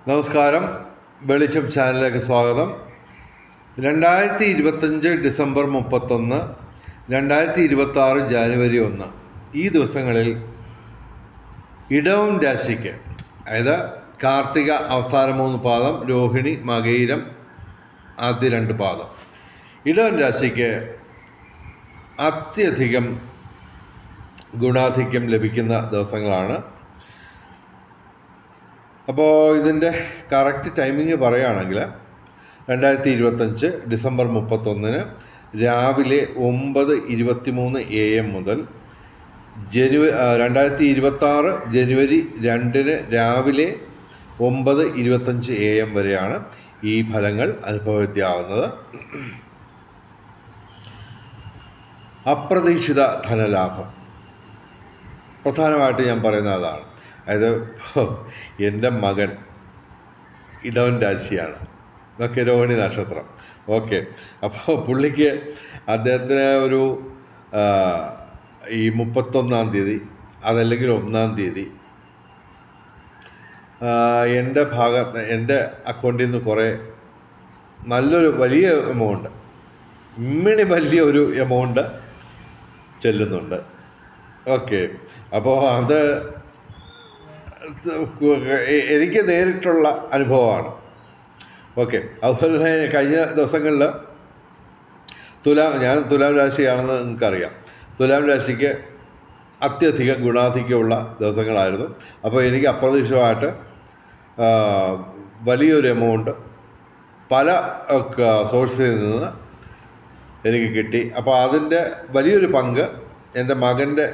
നമസ്കാരം. വെളിച്ചം ചാനലിലേക്ക് സ്വാഗതം. 2025 ഡിസംബർ 31, 2026 ജാനുവരി 1 ഈ ദിവസങ്ങളിൽ ഇടവം രാശിക്ക്, അതായത് കാർത്തിക അവസാന 3 പാദം, രോഹിണി മകയിരം ആദ്യ 2 പാദം, ഇടവം രാശിക്ക് അത്യധികം ഗുണാധിക്യം ലഭിക്കുന്ന ദിവസങ്ങളാണ്. അപ്പോൾ ഇതിൻ്റെ കറക്റ്റ് ടൈമിങ് പറയുകയാണെങ്കിൽ 2025 ഡിസംബർ 31 രാവിലെ 9:23 AM മുതൽ 2026 ജനുവരി 2 രാവിലെ 9:25 AM വരെയാണ് ഈ ഫലങ്ങൾ അനുഭവവേദ്യമാവുന്നത്. അപ്രതീക്ഷിത ധനലാഭം പ്രധാനമായിട്ട് ഞാൻ പറയുന്ന അതാണ്. അതായത് എൻ്റെ മകൻ ഇടവൻ രാശിയാണ്, രോഹിണി നക്ഷത്രം. ഓക്കെ, അപ്പോൾ പുള്ളിക്ക് അദ്ദേഹത്തിന് ഒരു ഈ 31-ാം തീയതി അതല്ലെങ്കിൽ 1-ാം തീയതി എൻ്റെ അക്കൗണ്ടിൽ നിന്ന് കുറേ നല്ലൊരു വലിയ എമൗണ്ട്, വലിയൊരു എമൗണ്ട് ചെല്ലുന്നുണ്ട്. ഓക്കെ, അപ്പോൾ അത് എനിക്ക് നേരിട്ടുള്ള അനുഭവമാണ്. ഓക്കെ, അതുപോലെ തന്നെ കഴിഞ്ഞ ദിവസങ്ങളിൽ ഞാൻ തുലാം രാശിയാണെന്ന് നിങ്ങൾക്കറിയാം. തുലാം രാശിക്ക് അത്യധികം ഗുണാധിക്യമുള്ള ദിവസങ്ങളായിരുന്നു. അപ്പോൾ എനിക്ക് അപ്രതീക്ഷിതമായിട്ട് വലിയൊരു എമൗണ്ട് പല സോഴ്സിൽ നിന്ന് എനിക്ക് കിട്ടി. അപ്പോൾ അതിൻ്റെ വലിയൊരു പങ്ക് എൻ്റെ മകൻ്റെ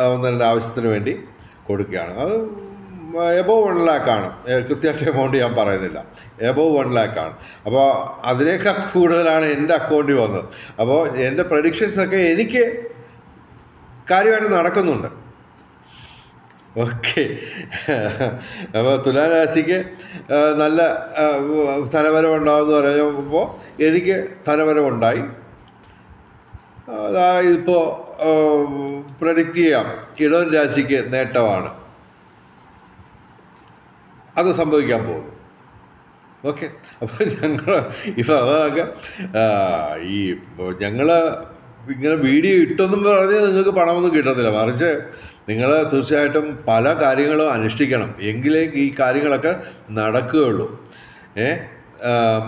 1-2 ആവശ്യത്തിന് വേണ്ടി കൊടുക്കുകയാണ്. അത് എബോവ് 1 lakh ആണ്. കൃത്യമായിട്ട് എമൗണ്ട് ഞാൻ പറയുന്നില്ല, എബോവ് 1 lakh ആണ്. അപ്പോൾ അതിനേക്കാൾ കൂടുതലാണ് എൻ്റെ അക്കൗണ്ടിൽ വന്നത്. അപ്പോൾ എൻ്റെ പ്രഡിക്ഷൻസൊക്കെ എനിക്ക് കാര്യമായിട്ട് നടക്കുന്നുണ്ട്. ഓക്കെ, അപ്പോൾ തുലാം രാശിക്ക് നല്ല ധനവരവുണ്ടാകുമെന്ന് പറയുമ്പോൾ എനിക്ക് ധനവരവുണ്ടായി. ഇതിപ്പോൾ പ്രഡിക്റ്റ് ചെയ്യാം, ഇടവൻ രാശിക്ക് നേട്ടമാണ് അത് സംഭവിക്കാൻ പോകുന്നു. ഓക്കെ, അപ്പോൾ അതൊക്കെ ഞങ്ങൾ ഇങ്ങനെ വീഡിയോ ഇട്ടൊന്നും പറഞ്ഞ് നിങ്ങൾക്ക് പണമൊന്നും കിട്ടത്തില്ല. മറിച്ച് നിങ്ങൾ തീർച്ചയായിട്ടും പല കാര്യങ്ങളും അനുഷ്ഠിക്കണം, എങ്കിലേ ഈ കാര്യങ്ങളൊക്കെ നടക്കുകയുള്ളൂ.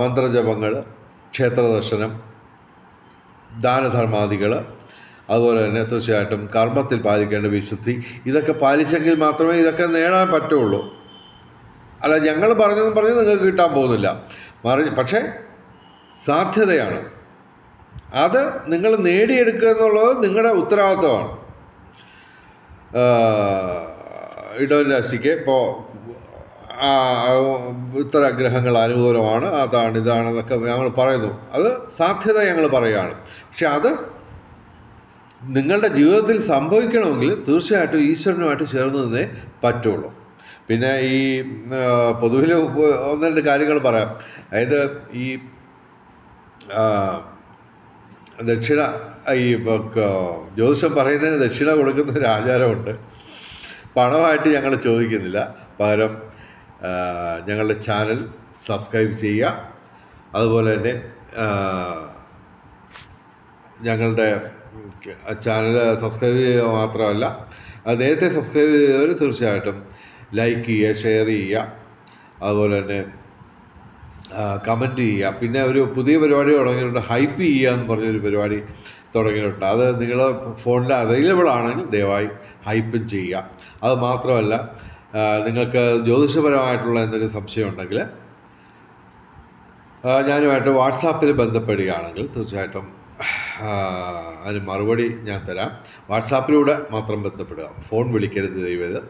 മന്ത്രജപങ്ങൾ, ക്ഷേത്രദർശനം, ദാനധർമാദികൾ, അതുപോലെ തന്നെ തീർച്ചയായിട്ടും കർമ്മത്തിൽ പാലിക്കേണ്ട വിശുദ്ധി, ഇതൊക്കെ പാലിച്ചെങ്കിൽ മാത്രമേ ഇതൊക്കെ നേടാൻ പറ്റുള്ളൂ. അല്ല, ഞങ്ങൾ പറഞ്ഞതെന്ന് പറഞ്ഞ് നിങ്ങൾക്ക് കിട്ടാൻ പോകുന്നില്ല. പക്ഷേ സാധ്യതയാണ്, അത് നിങ്ങൾ നേടിയെടുക്കുക എന്നുള്ളത് നിങ്ങളുടെ ഉത്തരവാദിത്വമാണ്. ഇടവൻ രാശിക്ക് ഇപ്പോൾ ഇത്ര ഗ്രഹങ്ങൾ അനുകൂലമാണ്, അതാണ് ഇതാണെന്നൊക്കെ ഞങ്ങൾ പറയുന്നു. അത് സാധ്യത ഞങ്ങൾ പറയുകയാണ്. പക്ഷെ അത് നിങ്ങളുടെ ജീവിതത്തിൽ സംഭവിക്കണമെങ്കിൽ തീർച്ചയായിട്ടും ഈശ്വരനുമായിട്ട് ചേർന്ന് നിന്നേ പറ്റുള്ളൂ. പിന്നെ ഈ പൊതുവിൽ 1-2 കാര്യങ്ങൾ പറയാം. അതായത് ഈ ദക്ഷിണ, ഈ ജ്യോതിഷം പറയുന്നതിന് ദക്ഷിണ കൊടുക്കുന്ന ഒരു ആചാരമുണ്ട്. പണമായിട്ട് ഞങ്ങൾ ചോദിക്കുന്നില്ല, പകരം ഞങ്ങളുടെ ചാനൽ സബ്സ്ക്രൈബ് ചെയ്യുക. അതുപോലെ തന്നെ ഞങ്ങളുടെ ചാനൽ സബ്സ്ക്രൈബ് ചെയ്യുക മാത്രമല്ല, നേരത്തെ സബ്സ്ക്രൈബ് ചെയ്തവർ തീർച്ചയായിട്ടും ലൈക്ക് ചെയ്യുക, ഷെയർ ചെയ്യുക, അതുപോലെ തന്നെ കമൻറ്റ് ചെയ്യുക. പിന്നെ ഒരു പുതിയ പരിപാടി തുടങ്ങിയിട്ടുണ്ട്, ഹൈപ്പ് ചെയ്യുക എന്ന് പറഞ്ഞൊരു പരിപാടി തുടങ്ങിയിട്ടുണ്ട്. അത് നിങ്ങൾ ഫോണിൽ അവൈലബിൾ ആണെങ്കിൽ ദയവായി ഹൈപ്പും ചെയ്യുക. അത് മാത്രമല്ല, നിങ്ങൾക്ക് ജ്യോതിഷപരമായിട്ടുള്ള എന്തെങ്കിലും സംശയം ഉണ്ടെങ്കിൽ ഞാനുമായിട്ട് വാട്സാപ്പിൽ ബന്ധപ്പെടുകയാണെങ്കിൽ തീർച്ചയായിട്ടും അതിന് മറുപടി ഞാൻ തരാം. വാട്സാപ്പിലൂടെ മാത്രം ബന്ധപ്പെടുക, ഫോൺ വിളിക്കരുത് ദയവേത്.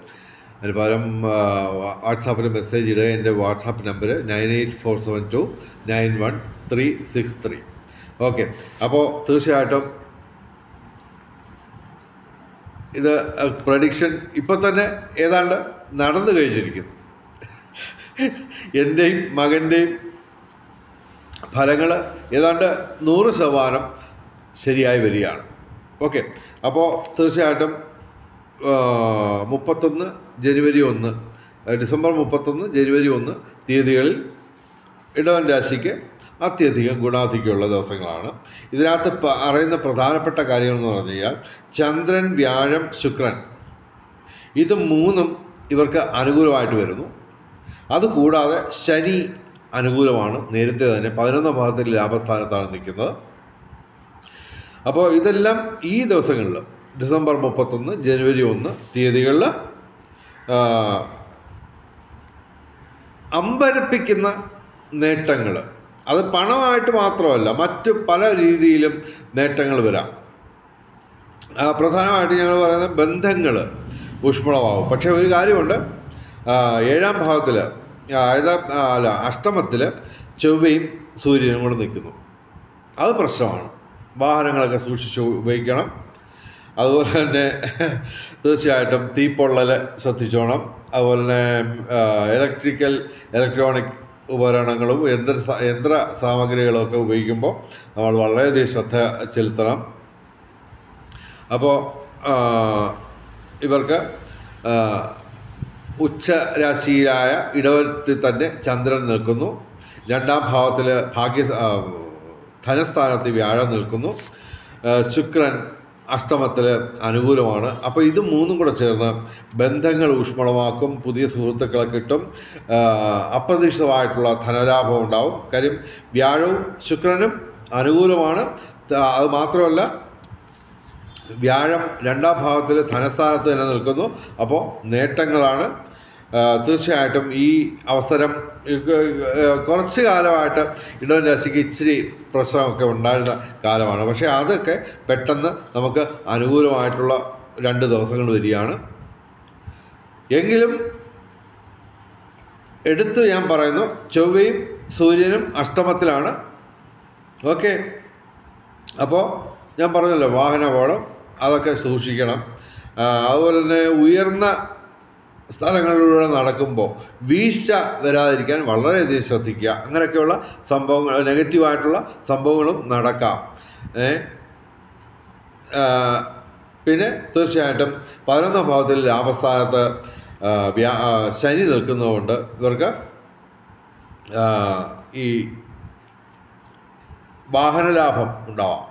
അതിന് പകരം വാട്സാപ്പിൽ മെസ്സേജ് ഇടുക. എൻ്റെ വാട്സാപ്പ് നമ്പർ 9847291363. ഓക്കെ, അപ്പോൾ തീർച്ചയായിട്ടും ഇത് പ്രഡിക്ഷൻ ഇപ്പം തന്നെ ഏതാണ്ട് നടന്നു കഴിഞ്ഞിരിക്കുന്നു. എൻ്റെയും മകൻ്റെയും ഫലങ്ങൾ ഏതാണ്ട് 100% ശരിയായി വരികയാണ്. ഓക്കെ, അപ്പോൾ തീർച്ചയായിട്ടും 31 ജനുവരി 1 ഡിസംബർ 31, ജനുവരി 1 തീയതികളിൽ ഇടവൻ രാശിക്ക് അത്യധികം ഗുണാധിക്യമുള്ള ദിവസങ്ങളാണ്. ഇതിനകത്ത് അറിയുന്ന പ്രധാനപ്പെട്ട കാര്യങ്ങൾ എന്ന് പറഞ്ഞു കഴിഞ്ഞാൽ ചന്ദ്രൻ, വ്യാഴം, ശുക്രൻ ഇത് മൂന്നും ഇവർക്ക് അനുകൂലമായിട്ട് വരുന്നു. അതുകൂടാതെ ശനി അനുകൂലമാണ്, നേരത്തെ തന്നെ 11ാം ഭാവത്തിൽ ലാഭസ്ഥാനത്താണ് നിൽക്കുന്നത്. അപ്പോൾ ഇതെല്ലാം ഈ ദിവസങ്ങളിൽ ഡിസംബർ 31, ജനുവരി 1 തീയതികളിൽ അമ്പരപ്പിക്കുന്ന നേട്ടങ്ങൾ, അത് പണമായിട്ട് മാത്രമല്ല മറ്റ് പല രീതിയിലും നേട്ടങ്ങൾ വരാം. പ്രധാനമായിട്ട് ഞങ്ങൾ പറയുന്ന ബന്ധങ്ങൾ ഊഷ്മളമാകും. പക്ഷേ ഒരു കാര്യമുണ്ട്, 7ാം ഭാവത്തിൽ അഷ്ടമത്തിൽ ചൊവ്വയും സൂര്യനും കൂടെ നിൽക്കുന്നു. അത് പ്രശ്നമാണ്. വാഹനങ്ങളൊക്കെ സൂക്ഷിച്ച് ഉപയോഗിക്കണം. അതുപോലെ തന്നെ തീർച്ചയായിട്ടും തീപ്പൊള്ളൽ ശ്രദ്ധിച്ചോണം. അതുപോലെ തന്നെ ഇലക്ട്രോണിക് ഉപകരണങ്ങളും യന്ത്ര സാമഗ്രികളൊക്കെ ഉപയോഗിക്കുമ്പോൾ നമ്മൾ വളരെയധികം ശ്രദ്ധ ചെലുത്തണം. അപ്പോൾ ഇവർക്ക് ഉച്ചരാശിയിലായ ഇടവത്തിൽ തന്നെ ചന്ദ്രൻ നിൽക്കുന്നു. 2ാം ഭാവത്തിൽ ധനസ്ഥാനത്ത് വ്യാഴം നിൽക്കുന്നു. ശുക്രൻ അഷ്ടമത്തിൽ അനുകൂലമാണ്. അപ്പോൾ ഇത് മൂന്നും കൂടെ ചേർന്ന് ബന്ധങ്ങൾ ഊഷ്മളമാക്കും, പുതിയ സുഹൃത്തുക്കളെ കിട്ടും, അപ്രതീക്ഷിതമായിട്ടുള്ള ധനലാഭം ഉണ്ടാവും. കാര്യം വ്യാഴവും ശുക്രനും അനുകൂലമാണ്. അത് മാത്രമല്ല വ്യാഴം 2ാം ഭാവത്തിൽ ധനസ്ഥാനത്ത് തന്നെ നിൽക്കുന്നു. അപ്പോൾ നേട്ടങ്ങളാണ്. തീർച്ചയായിട്ടും ഈ അവസരം കുറച്ച് കാലമായിട്ട് ഇടവൻ രാശിക്ക് ഇച്ചിരി പ്രശ്നമൊക്കെ ഉണ്ടായിരുന്ന കാലമാണ്. പക്ഷേ അതൊക്കെ പെട്ടെന്ന് നമുക്ക് അനുകൂലമായിട്ടുള്ള 2 ദിവസങ്ങൾ വരികയാണ്. എങ്കിലും എടുത്ത് ഞാൻ പറയുന്നു, ചൊവ്വയും സൂര്യനും അഷ്ടമത്തിലാണ്. ഓക്കെ, അപ്പോൾ ഞാൻ പറഞ്ഞല്ലോ വാഹനാപകടം അതൊക്കെ സൂക്ഷിക്കണം. അതുപോലെ തന്നെ ഉയർന്ന സ്ഥലങ്ങളിലൂടെ നടക്കുമ്പോൾ വീഴ്ച വരാതിരിക്കാൻ വളരെയധികം ശ്രദ്ധിക്കുക. അങ്ങനെയൊക്കെയുള്ള സംഭവങ്ങൾ, നെഗറ്റീവായിട്ടുള്ള സംഭവങ്ങളും നടക്കാം. പിന്നെ തീർച്ചയായിട്ടും 11ാം ഭാവത്തിൽ ലാഭസ്ഥാനത്ത് ശനി നിൽക്കുന്നതുകൊണ്ട് ഇവർക്ക് ഈ വാഹനലാഭം ഉണ്ടാവാം.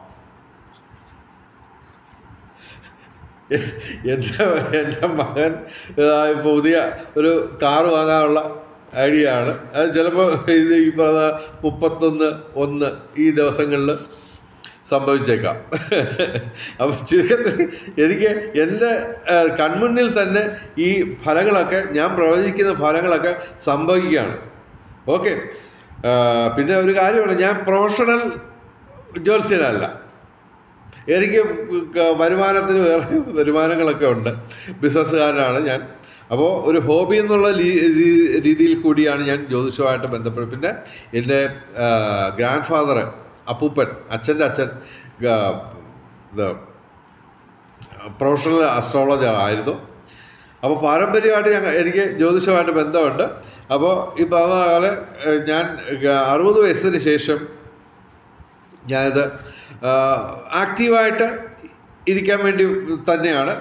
എൻ്റെ മകൻ പുതിയ ഒരു കാറ് വാങ്ങാനുള്ള ഐഡിയ ആണ്. അത് ചിലപ്പോൾ ഇത് ഈ പറഞ്ഞ 31 ഈ ദിവസങ്ങളിൽ സംഭവിച്ചേക്കാം. അപ്പം ചുരുക്കത്തിൽ എനിക്ക് എൻ്റെ കൺമുന്നിൽ തന്നെ ഈ ഫലങ്ങളൊക്കെ, ഞാൻ പ്രവചിക്കുന്ന ഫലങ്ങളൊക്കെ സംഭവിക്കുകയാണ്. ഓക്കെ, പിന്നെ ഒരു കാര്യമാണ്, ഞാൻ പ്രൊഫഷണൽ ജ്യോത്സ്യനല്ല. എനിക്ക് വരുമാനത്തിന് വേറെ വരുമാനങ്ങളൊക്കെ ഉണ്ട്. ബിസിനസ്സുകാരനാണ് ഞാൻ. അപ്പോൾ ഒരു ഹോബി എന്നുള്ള രീതിയിൽ കൂടിയാണ് ഞാൻ ജ്യോതിഷവുമായിട്ട് ബന്ധപ്പെടുന്നത്. പിന്നെ എൻ്റെ ഗ്രാൻഡ് ഫാദർ, അപ്പൂപ്പൻ, അച്ഛൻ്റെ അച്ഛൻ പ്രൊഫഷണൽ അസ്ട്രോളജർ ആയിരുന്നു. അപ്പോൾ പാരമ്പര്യമായിട്ട് എനിക്ക് ജ്യോതിഷവുമായിട്ട് ബന്ധമുണ്ട്. അപ്പോൾ ഈ പറഞ്ഞ പോലെ ഞാൻ 60 വയസ്സിന് ശേഷം ഞാനിത് ആക്റ്റീവായിട്ട് ഇരിക്കാൻ വേണ്ടി തന്നെയാണ്,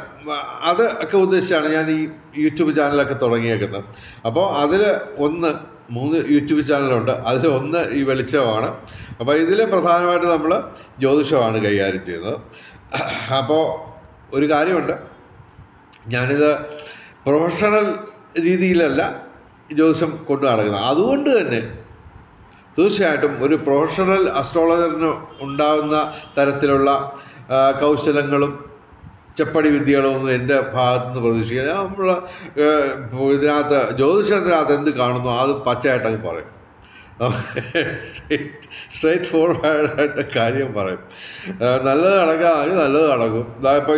അത് ഒക്കെ ഉദ്ദേശിച്ചാണ് ഞാൻ ഈ യൂട്യൂബ് ചാനലൊക്കെ തുടങ്ങിയേക്കുന്നത്. അപ്പോൾ അതിൽ 3 യൂട്യൂബ് ചാനലുണ്ട്. അതിൽ ഒന്ന് ഈ വെളിച്ചമാണ്. അപ്പോൾ ഇതിൽ പ്രധാനമായിട്ട് നമ്മൾ ജ്യോതിഷമാണ് കൈകാര്യം ചെയ്യുന്നത്. അപ്പോൾ ഒരു കാര്യമുണ്ട്, ഞാനിത് പ്രൊഫഷണൽ രീതിയിലല്ല ജ്യോതിഷം കൊണ്ടു നടക്കുന്നത്. അതുകൊണ്ട് തന്നെ തീർച്ചയായിട്ടും ഒരു പ്രൊഫഷണൽ അസ്ട്രോളജറിന് ഉണ്ടാകുന്ന തരത്തിലുള്ള കൗശലങ്ങളും ചെപ്പടി വിദ്യകളൊന്നും എൻ്റെ ഭാഗത്തുനിന്ന് പ്രതീക്ഷിക്കുക. നമ്മൾ ഇതിനകത്ത് ജ്യോതിഷത്തിനകത്ത് എന്ത് കാണുന്നു അത് പച്ചയായിട്ടങ്ങ് പറയും. സ്ട്രേറ്റ് ഫോർവേഡായിട്ട് കാര്യം പറയും. നല്ലത് നടക്കാമെങ്കിൽ നല്ലത് നടക്കും. ഇപ്പോൾ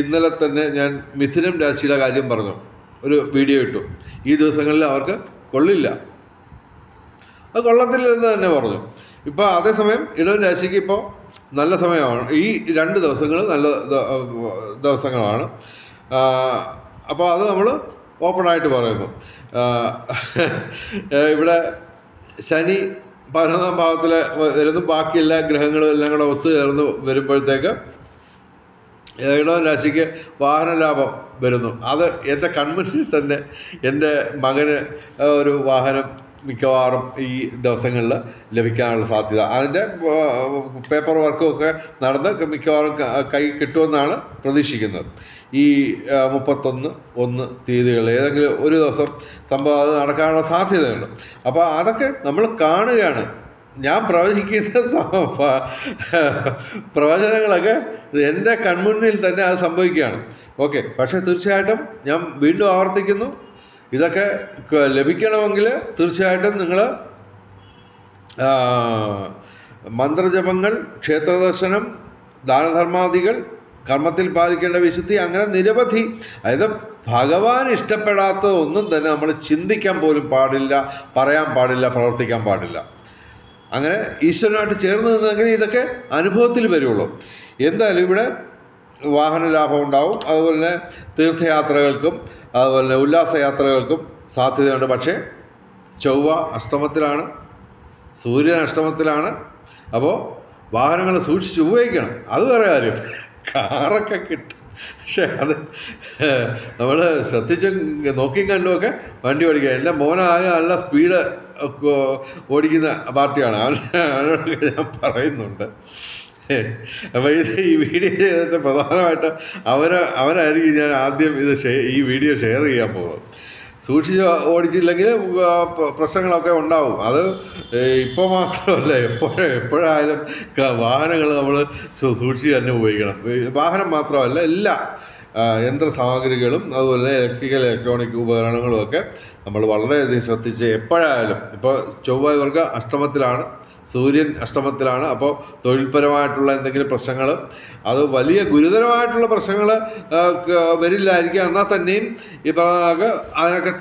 ഇന്നലെ തന്നെ ഞാൻ മിഥുനം രാശിയുടെ കാര്യം പറഞ്ഞു, ഒരു വീഡിയോ ഇട്ടു. ഈ ദിവസങ്ങളിൽ അവർക്ക് കൊള്ളില്ല, അത് കൊള്ളത്തില്ലെന്ന് തന്നെ പറഞ്ഞു. ഇപ്പോൾ അതേസമയം ഇടവൻ രാശിക്ക് ഇപ്പോൾ നല്ല സമയമാണ്. ഈ 2 ദിവസങ്ങൾ നല്ല ദിവസങ്ങളാണ്. അപ്പോൾ അത് നമ്മൾ ഓപ്പണായിട്ട് പറയുന്നു. ഇവിടെ ശനി 11ാം ഭാവത്തിൽ വരുന്നു. ബാക്കി എല്ലാ ഗ്രഹങ്ങളും എല്ലാം കൂടെ ഒത്തുചേർന്ന് വരുമ്പോഴത്തേക്ക് ഇടവൻ രാശിക്ക് വാഹന ലാഭം വരുന്നു. അത് എൻ്റെ കൺമുന്നിൽ തന്നെ എൻ്റെ മകന് ഒരു വാഹനം മിക്കവാറും ഈ ദിവസങ്ങളിൽ ലഭിക്കാനുള്ള സാധ്യത, അതിൻ്റെ പേപ്പർ വർക്കുമൊക്കെ നടന്ന് മിക്കവാറും കൈ കിട്ടുമെന്നാണ് പ്രതീക്ഷിക്കുന്നത്. ഈ 31 തീയതികളിൽ ഏതെങ്കിലും ഒരു ദിവസം സംഭവം അത് നടക്കാനുള്ള സാധ്യതയുണ്ട്. അപ്പോൾ അതൊക്കെ നമ്മൾ കാണുകയാണ്. ഞാൻ പ്രവചിക്കുന്ന പ്രവചനങ്ങളൊക്കെ എൻ്റെ കൺമുന്നിൽ തന്നെ അത് സംഭവിക്കുകയാണ്. ഓക്കെ, പക്ഷേ തീർച്ചയായിട്ടും ഞാൻ വീണ്ടും ആവർത്തിക്കുന്നു, ഇതൊക്കെ ലഭിക്കണമെങ്കിൽ തീർച്ചയായിട്ടും നിങ്ങൾ മന്ത്രജപങ്ങൾ, ക്ഷേത്രദർശനം, ദാനധർമാദികൾ, കർമ്മത്തിൽ പാലിക്കേണ്ട വിശുദ്ധി, അങ്ങനെ നിരവധി, അതായത് ഭഗവാൻ ഇഷ്ടപ്പെടാത്ത ഒന്നും തന്നെ നമ്മൾ ചിന്തിക്കാൻ പോലും പാടില്ല, പറയാൻ പാടില്ല, പ്രവർത്തിക്കാൻ പാടില്ല. അങ്ങനെ ഈശ്വരനായിട്ട് ചേർന്ന് നിന്നെങ്കിൽ ഇതൊക്കെ അനുഭവത്തിൽ വരുള്ളൂ. എന്തായാലും ഇവിടെ വാഹന ലാഭം ഉണ്ടാവും. അതുപോലെ തന്നെ തീർത്ഥയാത്രകൾക്കും അതുപോലെ തന്നെ ഉല്ലാസയാത്രകൾക്കും സാധ്യതയുണ്ട്. പക്ഷേ ചൊവ്വ അഷ്ടമത്തിലാണ്, സൂര്യൻ അഷ്ടമത്തിലാണ്. അപ്പോൾ വാഹനങ്ങൾ സൂക്ഷിച്ച് ഉപയോഗിക്കണം. അത് വേറെ കാര്യം. കാറൊക്കെ കിട്ടും, പക്ഷേ അത് നമ്മൾ ശ്രദ്ധിച്ച് നോക്കിയും കണ്ടുമൊക്കെ വണ്ടി ഓടിക്കുക. എൻ്റെ മോനായ നല്ല സ്പീഡ് ഓടിക്കുന്ന പാർട്ടിയാണ്, അവനോട് ഞാൻ പറയുന്നുണ്ട്. അപ്പോൾ ഈ വീഡിയോ ചെയ്തിട്ട് പ്രധാനമായിട്ട് അവനായിരിക്കും ഞാൻ ആദ്യം ഈ വീഡിയോ ഷെയർ ചെയ്യാൻ പോകുന്നത്. സൂക്ഷിച്ച് ഓടിച്ചില്ലെങ്കിൽ പ്രശ്നങ്ങളൊക്കെ ഉണ്ടാവും. അത് ഇപ്പോൾ മാത്രമല്ല, എപ്പോഴായാലും വാഹനങ്ങൾ നമ്മൾ സൂക്ഷിച്ച് തന്നെ ഉപയോഗിക്കണം. വാഹനം മാത്രമല്ല, എല്ലാ യന്ത്ര സാമഗ്രികളും അതുപോലെ ഇലക്ട്രോണിക് ഉപകരണങ്ങളുമൊക്കെ നമ്മൾ വളരെയധികം ശ്രദ്ധിച്ച് എപ്പോഴായാലും. ഇപ്പോൾ ചൊവ്വ ഇവർക്ക് അഷ്ടമത്തിലാണ്, സൂര്യൻ അഷ്ടമത്തിലാണ്. അപ്പോൾ തൊഴിൽപരമായിട്ടുള്ള എന്തെങ്കിലും പ്രശ്നങ്ങൾ, അത് വലിയ ഗുരുതരമായിട്ടുള്ള പ്രശ്നങ്ങൾ വരില്ലായിരിക്കും. എന്നാൽ തന്നെയും ഈ പറഞ്ഞ അതിനൊക്കെ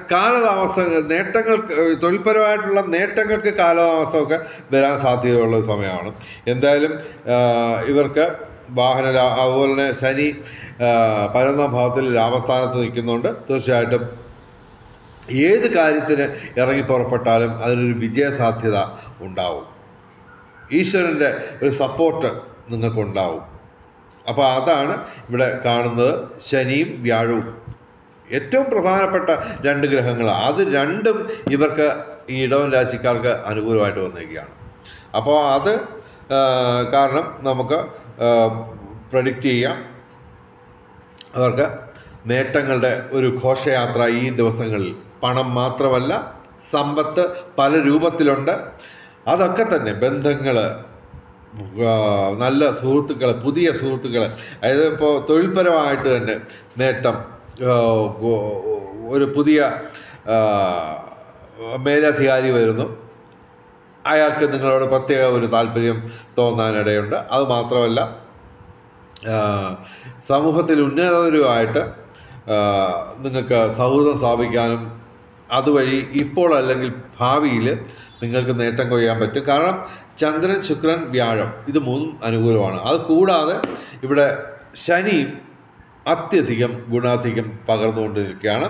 നേട്ടങ്ങൾ, തൊഴിൽപരമായിട്ടുള്ള നേട്ടങ്ങൾക്ക് കാലതാമസമൊക്കെ വരാൻ സാധ്യതയുള്ള സമയമാണ്. എന്തായാലും ഇവർക്ക് വാഹന അതുപോലെ തന്നെ ശനി 11ാം ഭാവത്തിൽ ലാഭസ്ഥാനത്ത് നിൽക്കുന്നുണ്ട്. തീർച്ചയായിട്ടും ഏത് കാര്യത്തിന് ഇറങ്ങി പുറപ്പെട്ടാലും അതിനൊരു വിജയസാധ്യത ഉണ്ടാവും. ഈശ്വരൻ്റെ ഒരു സപ്പോർട്ട് നിങ്ങൾക്കുണ്ടാവും. അപ്പോൾ അതാണ് ഇവിടെ കാണുന്നത്. ശനിയും വ്യാഴവും ഏറ്റവും പ്രധാനപ്പെട്ട 2 ഗ്രഹങ്ങളാണ്. അത് രണ്ടും ഇവർക്ക് ഈ ഇടവൻ രാശിക്കാർക്ക് അനുകൂലമായിട്ട് വന്നിരിക്കുകയാണ്. അപ്പോൾ അത് കാരണം നമുക്ക് പ്രഡിക്റ്റ് ചെയ്യാം, അവർക്ക് നേട്ടങ്ങളുടെ ഒരു ഘോഷയാത്ര ഈ ദിവസങ്ങളിൽ. പണം മാത്രമല്ല, സമ്പത്ത് പല രൂപത്തിലുണ്ട്. അതൊക്കെ തന്നെ ബന്ധങ്ങൾ, നല്ല സുഹൃത്തുക്കൾ, പുതിയ സുഹൃത്തുക്കൾ, അതായത് ഇപ്പോൾ തൊഴിൽപരമായിട്ട് തന്നെ നേട്ടം, ഒരു പുതിയ മേലധികാരി വരുന്നു, അയാൾക്ക് നിങ്ങളോട് പ്രത്യേക ഒരു താല്പര്യം തോന്നാനിടയുണ്ട്. അതുമാത്രമല്ല, സമൂഹത്തിൽ ഉന്നതരുമായിട്ട് നിങ്ങൾക്ക് സൗഹൃദം സ്ഥാപിക്കാനും അതുവഴി ഇപ്പോൾ അല്ലെങ്കിൽ ഭാവിയിൽ നിങ്ങൾക്ക് നേട്ടം കൊയ്യാൻ പറ്റും. കാരണം ചന്ദ്രൻ, ശുക്രൻ, വ്യാഴം ഇത് 3 അനുകൂലമാണ്. അത് കൂടാതെ ഇവിടെ ശനിയും അത്യധികം ഗുണാധിക്യം പകർന്നുകൊണ്ടിരിക്കുകയാണ്.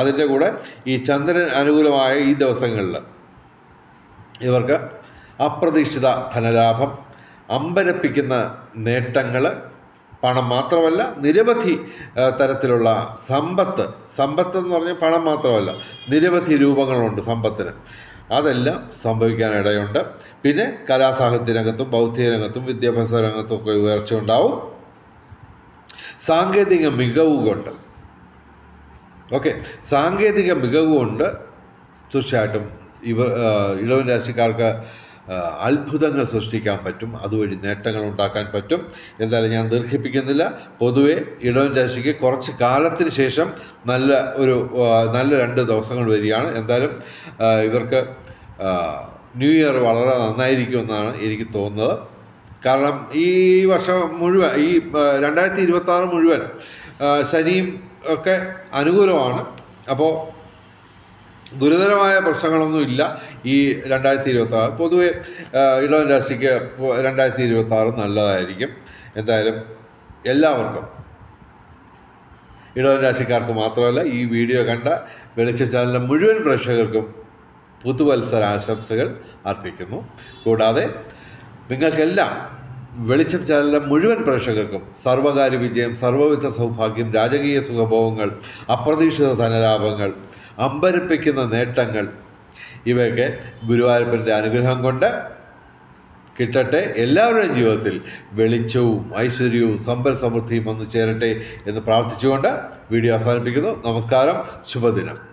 അതിൻ്റെ കൂടെ ഈ ചന്ദ്രൻ അനുകൂലമായ ഈ ദിവസങ്ങളിൽ ഇവർക്ക് അപ്രതീക്ഷിത ധനലാഭം, അമ്പരപ്പിക്കുന്ന നേട്ടങ്ങൾ, പണം മാത്രമല്ല നിരവധി തരത്തിലുള്ള സമ്പത്ത് എന്ന് പറഞ്ഞാൽ പണം മാത്രമല്ല, നിരവധി രൂപങ്ങളുണ്ട് സമ്പത്തിന്. അതെല്ലാം സംഭവിക്കാനിടയുണ്ട്. പിന്നെ കലാസാഹിത്യ രംഗത്തും ബൗദ്ധിക രംഗത്തും വിദ്യാഭ്യാസ രംഗത്തും ഒക്കെ ഉയർച്ച ഉണ്ടാവും. സാങ്കേതിക മികവ് കൊണ്ട് സാങ്കേതിക മികവ് കൊണ്ട് തീർച്ചയായിട്ടും ഇടവൻ രാശിക്കാർക്ക് അത്ഭുതങ്ങൾ സൃഷ്ടിക്കാൻ പറ്റും. അതുവഴി നേട്ടങ്ങൾ ഉണ്ടാക്കാൻ പറ്റും. എന്തായാലും ഞാൻ ദീർഘിപ്പിക്കുന്നില്ല. പൊതുവെ ഇടവൻ രാശിക്ക് കുറച്ച് കാലത്തിന് ശേഷം നല്ല 2 ദിവസങ്ങൾ വരികയാണ്. എന്തായാലും ഇവർക്ക് ന്യൂ ഇയർ വളരെ നന്നായിരിക്കുമെന്നാണ് എനിക്ക് തോന്നുന്നത്. കാരണം ഈ വർഷം മുഴുവൻ, ഈ 2026 മുഴുവൻ ശനിയും ഒക്കെ അനുകൂലമാണ്. അപ്പോൾ ഗുരുതരമായ പ്രശ്നങ്ങളൊന്നുമില്ല ഈ 2026. പൊതുവെ ഇടവൻ രാശിക്ക് 2026 നല്ലതായിരിക്കും. എന്തായാലും എല്ലാവർക്കും, ഇടവൻ രാശിക്കാർക്ക് മാത്രമല്ല ഈ വീഡിയോ കണ്ട വെളിച്ചം ചാനലിലെ മുഴുവൻ പ്രേക്ഷകർക്കും പുതുവത്സര ആശംസകൾ അർപ്പിക്കുന്നു. കൂടാതെ നിങ്ങൾക്കെല്ലാം വെളിച്ചം ചാനലിലെ മുഴുവൻ പ്രേക്ഷകർക്കും സർവകാര്യ വിജയം, സർവ്വവിധ സൗഭാഗ്യം, രാജകീയ സുഖഭോഗങ്ങൾ, അപ്രതീക്ഷിത ധനലാഭങ്ങൾ, അമ്പരപ്പിക്കുന്ന നേട്ടങ്ങൾ ഇവയൊക്കെ ഗുരുവായൂരപ്പൻ്റെ അനുഗ്രഹം കൊണ്ട് കിട്ടട്ടെ. എല്ലാവരുടെയും ജീവിതത്തിൽ വെളിച്ചവും ഐശ്വര്യവും സമ്പൽ സമൃദ്ധിയും വന്നു ചേരട്ടെ എന്ന് പ്രാർത്ഥിച്ചുകൊണ്ട് വീഡിയോ അവസാനിപ്പിക്കുന്നു. നമസ്കാരം, ശുഭദിനം.